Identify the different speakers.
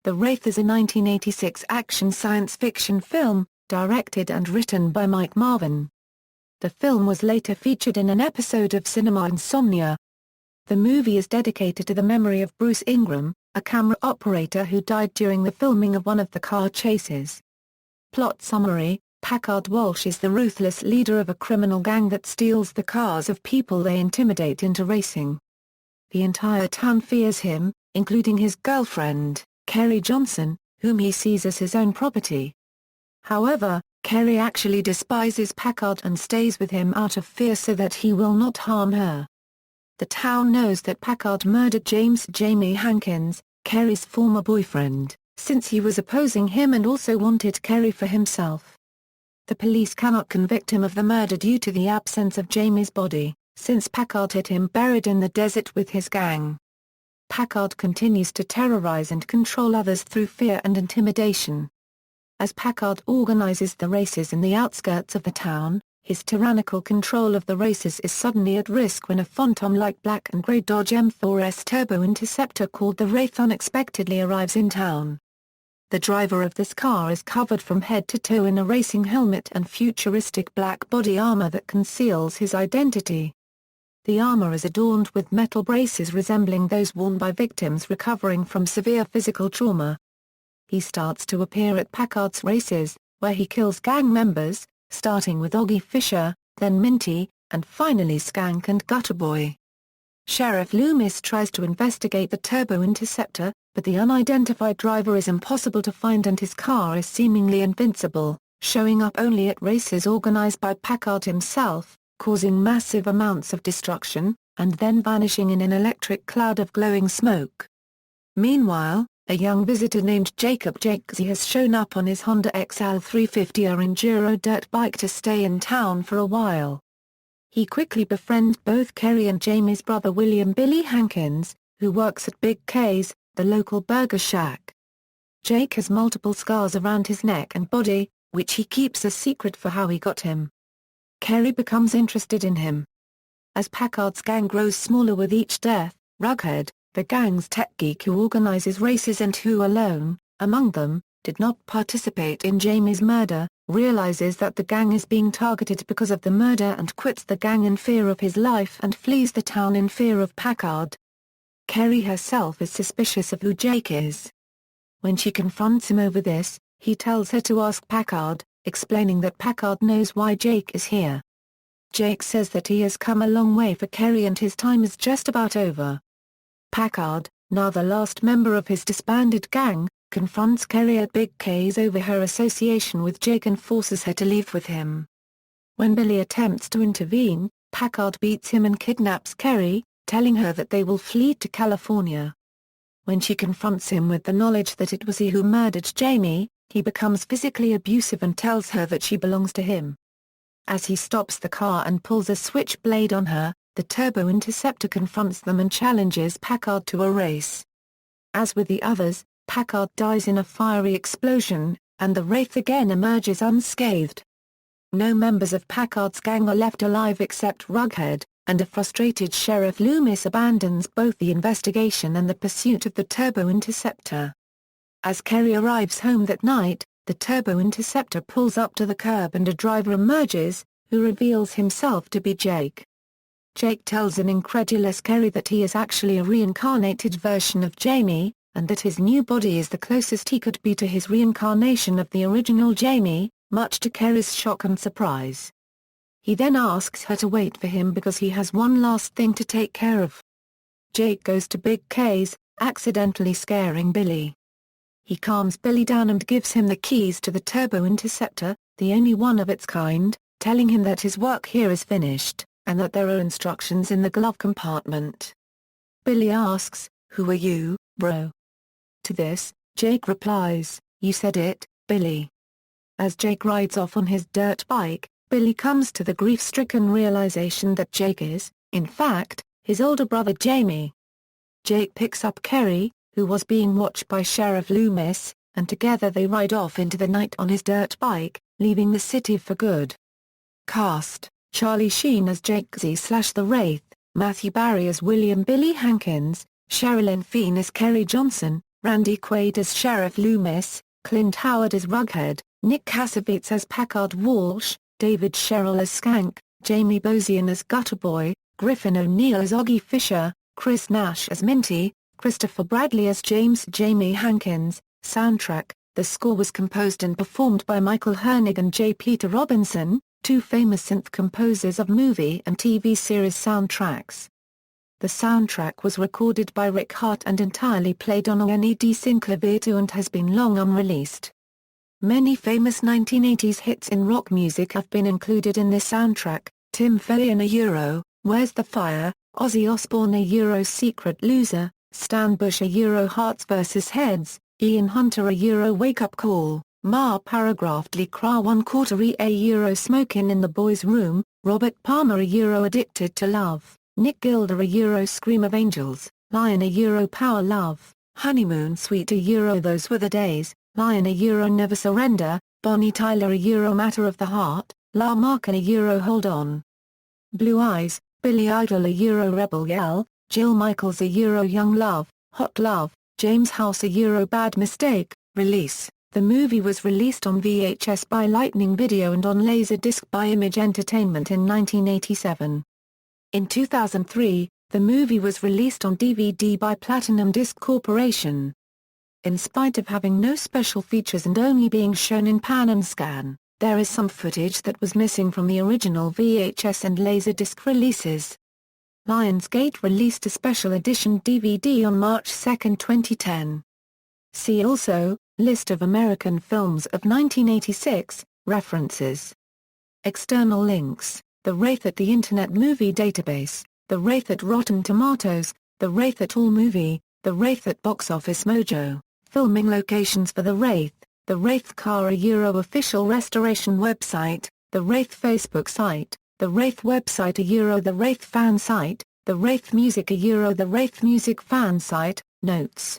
Speaker 1: The Wraith is a 1986 action science fiction film, directed and written by Mike Marvin. The film was later featured in an episode of Cinema Insomnia. The movie is dedicated to the memory of Bruce Ingram, a camera operator who died during the filming of one of the car chases. Plot summary: Packard Walsh is the ruthless leader of a criminal gang that steals the cars of people they intimidate into racing. The entire town fears him, including his girlfriend, Kerry Johnson, whom he sees as his own property. However, Kerry actually despises Packard and stays with him out of fear so that he will not harm her. The town knows that Packard murdered Jamie Hankins, Kerry's former boyfriend, since he was opposing him and also wanted Kerry for himself. The police cannot convict him of the murder due to the absence of Jamie's body, since Packard had him buried in the desert with his gang. Packard continues to terrorize and control others through fear and intimidation. As Packard organizes the races in the outskirts of the town, his tyrannical control of the races is suddenly at risk when a phantom-like black and gray Dodge M4's turbo interceptor called the Wraith unexpectedly arrives in town. The driver of this car is covered from head to toe in a racing helmet and futuristic black body armor that conceals his identity. The armor is adorned with metal braces resembling those worn by victims recovering from severe physical trauma. He starts to appear at Packard's races, where he kills gang members, starting with Oggy Fisher, then Minty, and finally Skank and Gutterboy. Sheriff Loomis tries to investigate the turbo interceptor, but the unidentified driver is impossible to find and his car is seemingly invincible, showing up only at races organized by Packard himself, causing massive amounts of destruction, and then vanishing in an electric cloud of glowing smoke. Meanwhile, a young visitor named Jacob Jakesy has shown up on his Honda XL350R Enduro dirt bike to stay in town for a while. He quickly befriends both Kerry and Jamie's brother William Billy Hankins, who works at Big K's, the local burger shack. Jake has multiple scars around his neck and body, which he keeps a secret for how he got him. Kerry becomes interested in him. As Packard's gang grows smaller with each death, Rughead, the gang's tech geek who organizes races and who alone, among them, did not participate in Jamie's murder, realizes that the gang is being targeted because of the murder and quits the gang in fear of his life and flees the town in fear of Packard. Kerry herself is suspicious of who Jake is. When she confronts him over this, he tells her to ask Packard, explaining that Packard knows why Jake is here. Jake says that he has come a long way for Kerry and his time is just about over. Packard, now the last member of his disbanded gang, confronts Kerry at Big K's over her association with Jake and forces her to leave with him. When Billy attempts to intervene, Packard beats him and kidnaps Kerry, telling her that they will flee to California. When she confronts him with the knowledge that it was he who murdered Jamie, he becomes physically abusive and tells her that she belongs to him. As he stops the car and pulls a switchblade on her, the turbo interceptor confronts them and challenges Packard to a race. As with the others, Packard dies in a fiery explosion, and the Wraith again emerges unscathed. No members of Packard's gang are left alive except Rughead, and a frustrated Sheriff Loomis abandons both the investigation and the pursuit of the turbo interceptor. As Kerry arrives home that night, the turbo interceptor pulls up to the curb and a driver emerges, who reveals himself to be Jake. Jake tells an incredulous Kerry that he is actually a reincarnated version of Jamie, and that his new body is the closest he could be to his reincarnation of the original Jamie, much to Kerry's shock and surprise. He then asks her to wait for him because he has one last thing to take care of. Jake goes to Big K's, accidentally scaring Billy. He calms Billy down and gives him the keys to the turbo interceptor, the only one of its kind, telling him that his work here is finished, and that there are instructions in the glove compartment. Billy asks, "Who are you, bro?" To this, Jake replies, "You said it, Billy." As Jake rides off on his dirt bike, Billy comes to the grief-stricken realization that Jake is, in fact, his older brother Jamie. Jake picks up Kerry, who was being watched by Sheriff Loomis, and together they ride off into the night on his dirt bike, leaving the city for good. Cast: Charlie Sheen as Jakesy/The Wraith, Matthew Barry as William Billy Hankins, Sherilyn Fenn as Kerry Johnson, Randy Quaid as Sheriff Loomis, Clint Howard as Rughead, Nick Cassavetes as Packard Walsh, David Sherrill as Skank, Jamie Bosian as Gutterboy, Griffin O'Neill as Oggy Fisher, Chris Nash as Minty, Christopher Bradley as James Jamie Hankins. Soundtrack. The score was composed and performed by Michael Hernig and J. Peter Robinson, two famous synth composers of movie and TV series soundtracks. The soundtrack was recorded by Rick Hart and entirely played on a NED Synclavier 2 and has been long unreleased. Many famous 1980s hits in rock music have been included in this soundtrack: Tim Fay in a Euro, Where's the Fire, Ozzy Osbourne a Euro Secret Loser, Stan Bush a Euro Hearts vs Heads, Ian Hunter a Euro Wake Up Call, Ma Paragraphed Lee Kra 1/4 a Euro Smokin' in the Boys' Room, Robert Palmer a Euro Addicted to Love, Nick Gilder a Euro Scream of Angels, Lion a Euro Power Love, Honeymoon Suite a Euro Those Were the Days, Lion a Euro Never Surrender, Bonnie Tyler a Euro Matter of the Heart, La Marca a Euro Hold On. Blue Eyes, Billy Idol a Euro Rebel Yell, Jill Michaels a Euro Young Love, Hot Love, James House a Euro Bad Mistake. Release. The movie was released on VHS by Lightning Video and on Laserdisc by Image Entertainment in 1987. In 2003, the movie was released on DVD by Platinum Disc Corporation. In spite of having no special features and only being shown in pan and scan, there is some footage that was missing from the original VHS and Laserdisc releases. Lionsgate released a special edition DVD on March 2, 2010. See also, List of American films of 1986, references. External links: The Wraith at the Internet Movie Database, The Wraith at Rotten Tomatoes, The Wraith at AllMovie, The Wraith at Box Office Mojo, filming locations for The Wraith, The Wraith Car a Euro official restoration website, The Wraith Facebook site, The Wraith website a Euro The Wraith fan site, The Wraith Music a Euro The Wraith Music fan site. Notes.